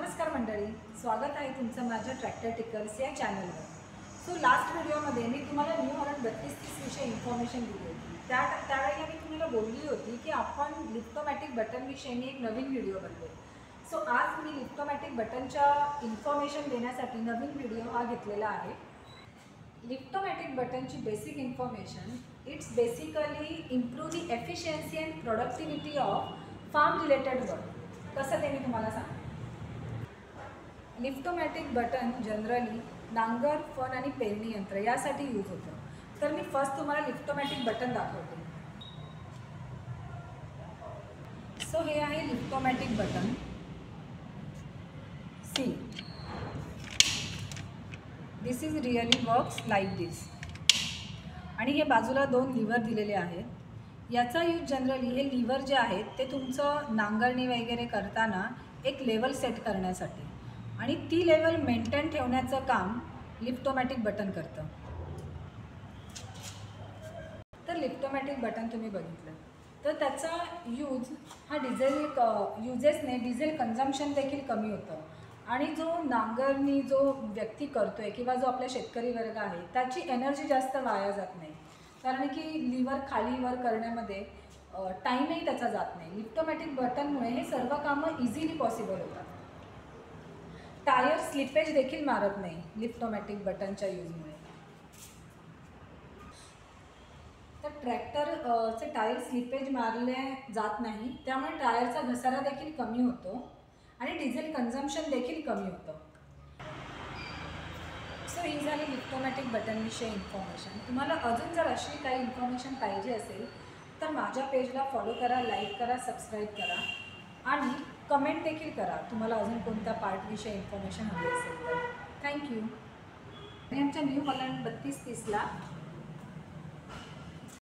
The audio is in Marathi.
नमस्कार मंडळी, स्वागत आहे तुमचं माझ्या ट्रॅक्टर टिकर्स या चॅनलवर। सो लास्ट व्हिडिओमध्ये मी तुम्हाला न्यू हॉलंड 3230 विषयी इन्फॉर्मेशन दिली होती। त्यावेळेला मी तुम्हाला बोलली होती की आपण लिफ्टोमॅटिक बटनविषयी मी एक नवीन व्हिडिओ बनवेल। सो आज मी लिफ्टोमॅटिक बटनच्या इन्फॉर्मेशन देण्यासाठी नवीन व्हिडिओ हा घेतलेला आहे। लिफ्टोमॅटिक बटनची basic information, it's basically improve the efficiency and productivity of farm related work. कसं ते मी तुम्हाला सांगते। लिफ्टोमॅटिक बटन जनरली नांगर, फन आणि पेरणी यंत्र यासाठी यूज होतं। तर मी फर्स्ट तुम्हाला लिफ्टोमॅटिक बटन दाखवते। सो हे आहे liftomatic button. See, this is really works like this. आणि हे बाजूला दोन लिव्हर दिलेले आहेत। याचा यूज जनरली हे लिव्हर जे आहेत ते तुमचं नांगरणी वगैरे करताना एक लेवल सेट करण्यासाठी आणि ती लेवल मेंटेन ठेवण्याचं काम लिफ्टोमॅटिक बटन करतं। तर लिफ्टोमॅटिक बटन तुम्ही बघितलं तर त्याचा यूज हा युजेसने डिझेल कन्झम्पशन देखील कमी होतं आणि जो नांगरणी जो व्यक्ती करतोय किंवा जो आपला शेतकरी वर्ग आहे त्याची एनर्जी जास्त वाया जात नाही, कारण की लिव्हर खाली वर करण्यामध्ये टाईमही त्याचा जात नाही। लिफ्टोमॅटिक बटनमुळे हे सर्व कामं इझिली पॉसिबल होतात। टायर स्लिपेज देखील मारत नाही लिफ्टोमॅटिक बटनच्या यूजमुळे। तर ट्रॅक्टरचे टायर स्लिपेज मारले जात नाही, त्यामुळे टायरचा घसारा देखील कमी होतो आणि डिझेल कन्झम्पशन देखील कमी होतं। सो ही झाली लिफ्टोमॅटिक बटनविषयी इन्फॉर्मेशन। तुम्हाला अजून जर अशी काही इन्फॉर्मेशन पाहिजे असेल तर माझ्या पेजला फॉलो करा, लाईक करा, सबस्क्राईब करा आणि कमेंट देखील करा तुम्हाला अजून कोणत्या पार्टविषयी इन्फॉर्मेशन हवी असेल तर। थँक्यू। आमच्या न्यू हॉलंड 3230ला